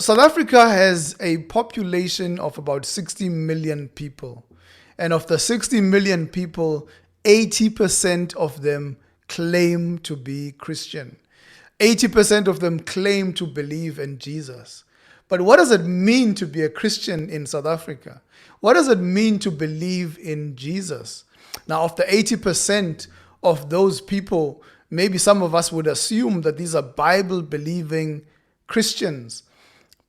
South Africa has a population of about 60 million people. And of the 60 million people, 80% of them claim to be Christian. 80% of them claim to believe in Jesus. But what does it mean to be a Christian in South Africa? What does it mean to believe in Jesus? Now, of the 80% of those people, maybe some of us would assume that these are Bible-believing Christians.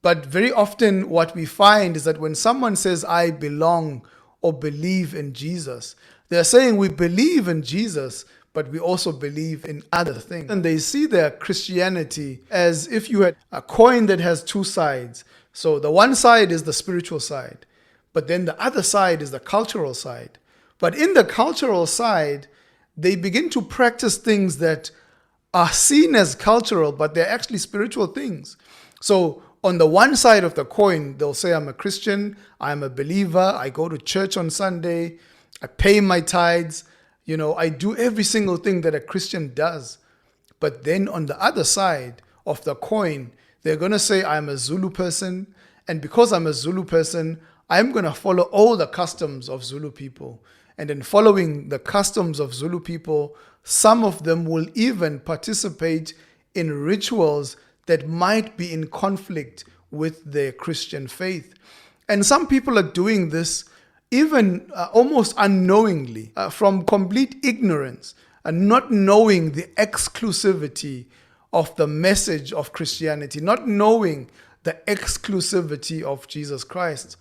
But very often what we find is that when someone says, I belong or believe in Jesus, they're saying we believe in Jesus, but we also believe in other things. And they see their Christianity as if you had a coin that has two sides. So the one side is the spiritual side, but then the other side is the cultural side. But in the cultural side, they begin to practice things that are seen as cultural, but they're actually spiritual things. So on the one side of the coin, they'll say, I'm a Christian, I'm a believer, I go to church on Sunday, I pay my tithes, I do every single thing that a Christian does. But then on the other side of the coin, they're going to say, I'm a Zulu person, and because I'm a Zulu person, I'm going to follow all the customs of Zulu people. And in following the customs of Zulu people, some of them will even participate in rituals that might be in conflict with their Christian faith. And some people are doing this even almost unknowingly, from complete ignorance, and not knowing the exclusivity of the message of Christianity, not knowing the exclusivity of Jesus Christ.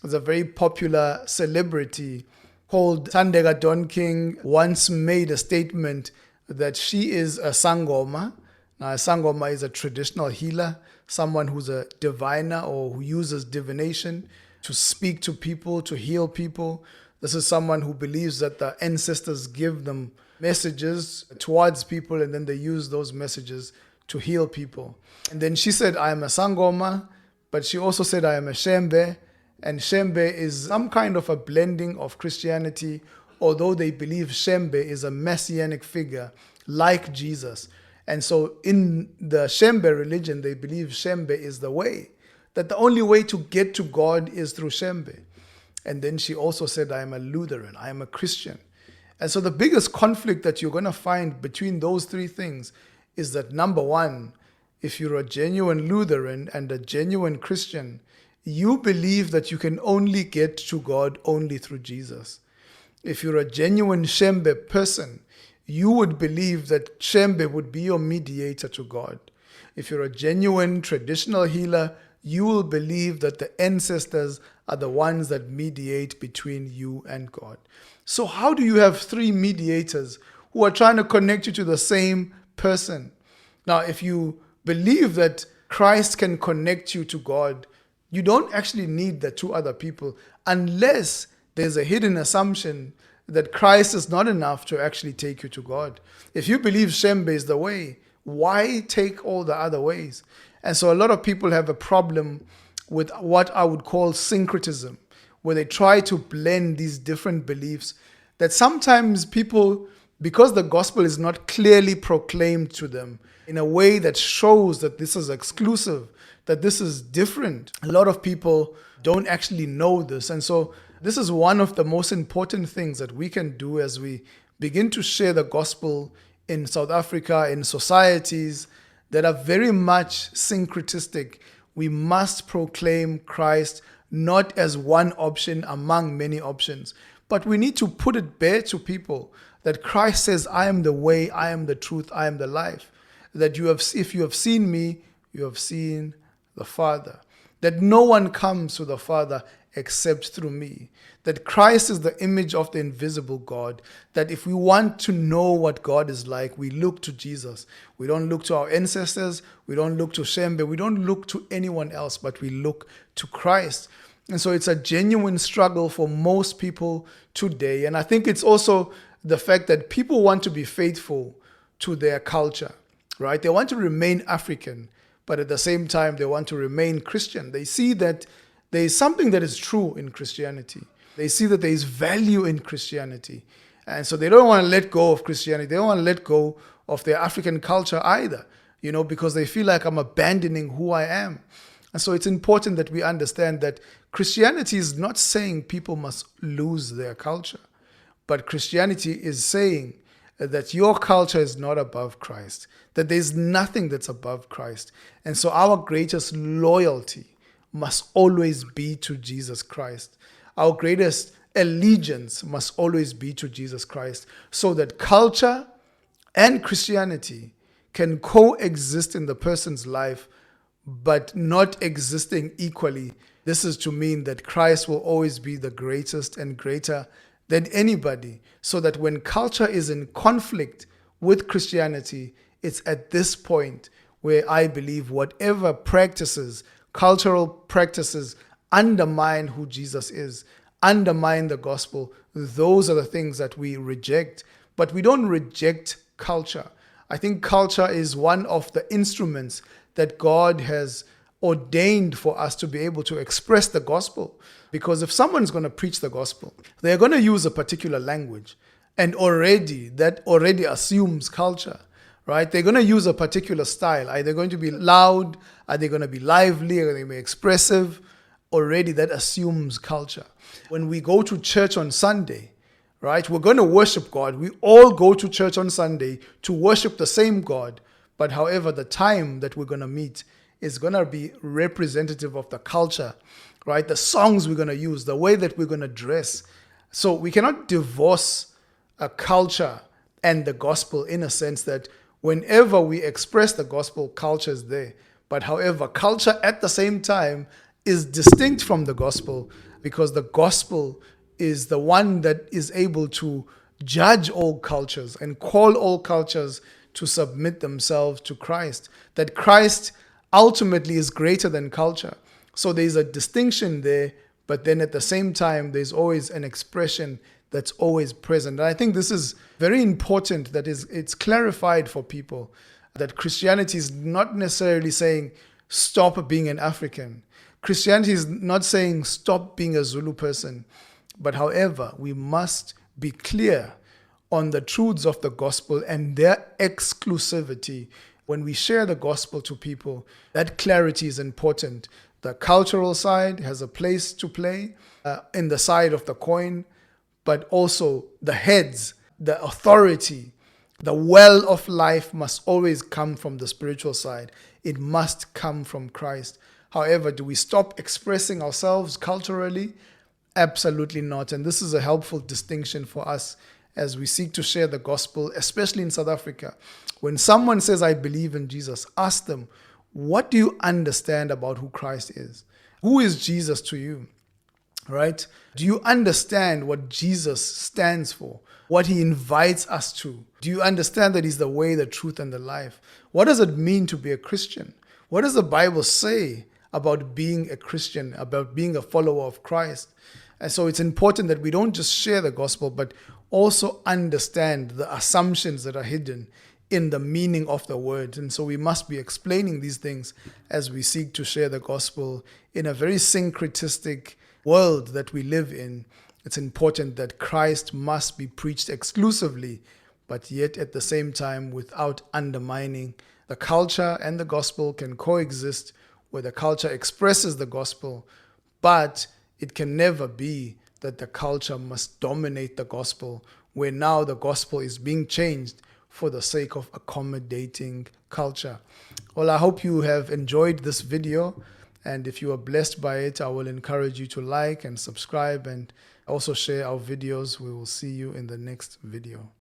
There's a very popular celebrity called Thandeka Dlokweni once made a statement that she is a sangoma. Now, a sangoma is a traditional healer, someone who's a diviner or who uses divination to speak to people, to heal people. This is someone who believes that the ancestors give them messages towards people, and then they use those messages to heal people. And then she said, I am a sangoma, but she also said, I am a shembe. And shembe is some kind of a blending of Christianity, although they believe shembe is a messianic figure like Jesus. And so in the Shembe religion, they believe Shembe is the way, that the only way to get to God is through Shembe. And then she also said, I am a Lutheran, I am a Christian. And so the biggest conflict that you're going to find between those three things is that, number one, if you're a genuine Lutheran and a genuine Christian, you believe that you can only get to God only through Jesus. If you're a genuine Shembe person, you would believe that Shembe would be your mediator to God. If you're a genuine traditional healer, you will believe that the ancestors are the ones that mediate between you and God. So how do you have three mediators who are trying to connect you to the same person? Now, if you believe that Christ can connect you to God, you don't actually need the two other people unless there's a hidden assumption that Christ is not enough to actually take you to God. If you believe Shembe is the way, why take all the other ways? And so a lot of people have a problem with what I would call syncretism, where they try to blend these different beliefs that sometimes people, because the gospel is not clearly proclaimed to them in a way that shows that this is exclusive, that this is different, a lot of people don't actually know this. And so this is one of the most important things that we can do as we begin to share the gospel in South Africa, in societies that are very much syncretistic. We must proclaim Christ not as one option among many options, but we need to put it bare to people that Christ says, I am the way, I am the truth, I am the life. That if you have seen me, you have seen the Father. That no one comes to the Father except through me. That Christ is the image of the invisible God. That if we want to know what God is like, we look to Jesus. We don't look to our ancestors. We don't look to Shembe. We don't look to anyone else, but we look to Christ. And so it's a genuine struggle for most people today. And I think it's also the fact that people want to be faithful to their culture, right? They want to remain African, but at the same time, they want to remain Christian. They see that there is something that is true in Christianity. They see that there is value in Christianity. And so they don't want to let go of Christianity. They don't want to let go of their African culture either, because they feel like I'm abandoning who I am. And so it's important that we understand that Christianity is not saying people must lose their culture, but Christianity is saying that your culture is not above Christ, that there's nothing that's above Christ. And so our greatest loyalty must always be to Jesus Christ. Our greatest allegiance must always be to Jesus Christ, so that culture and Christianity can coexist in the person's life, but not existing equally. This is to mean that Christ will always be the greatest and greater than anybody, so that when culture is in conflict with Christianity, it's at this point where I believe whatever practices, cultural practices, undermine who Jesus is, undermine the gospel, those are the things that we reject. But we don't reject culture. I think culture is one of the instruments that God has ordained for us to be able to express the gospel. Because if someone's going to preach the gospel, they're going to use a particular language. And that already assumes culture, right? They're going to use a particular style. Are they going to be loud? Are they going to be lively? Are they going to be expressive? Already that assumes culture. When we go to church on Sunday, right, we're going to worship God. We all go to church on Sunday to worship the same God. But however, the time that we're going to meet is going to be representative of the culture, right? The songs we're going to use, the way that we're going to dress. So we cannot divorce a culture and the gospel, in a sense that whenever we express the gospel, culture is there. But however, culture at the same time is distinct from the gospel, because the gospel is the one that is able to judge all cultures and call all cultures to submit themselves to Christ. That Christ ultimately is greater than culture. So there's a distinction there, but then at the same time, there's always an expression that's always present. And I think this is very important, that it's clarified for people that Christianity is not necessarily saying stop being an African. Christianity is not saying stop being a Zulu person. But however, we must be clear on the truths of the gospel and their exclusivity. When we share the gospel to people, that clarity is important. The cultural side has a place to play in the side of the coin, but also the heads, the authority, the well of life must always come from the spiritual side. It must come from Christ. However, do we stop expressing ourselves culturally? Absolutely not. And this is a helpful distinction for us as we seek to share the gospel, especially in South Africa. When someone says, I believe in Jesus, ask them, what do you understand about who Christ is? Who is Jesus to you? Right? Do you understand what Jesus stands for? What he invites us to? Do you understand that he's the way, the truth, and the life? What does it mean to be a Christian? What does the Bible say about being a Christian, about being a follower of Christ? And so it's important that we don't just share the gospel, but also understand the assumptions that are hidden in the meaning of the word. And so we must be explaining these things as we seek to share the gospel in a very syncretistic world that we live in. It's important that Christ must be preached exclusively, but yet at the same time without undermining. The culture and the gospel can coexist, where the culture expresses the gospel, but it can never be that the culture must dominate the gospel, where now the gospel is being changed for the sake of accommodating culture. Well, I hope you have enjoyed this video, and if you are blessed by it, I will encourage you to like and subscribe and also share our videos. We will see you in the next video.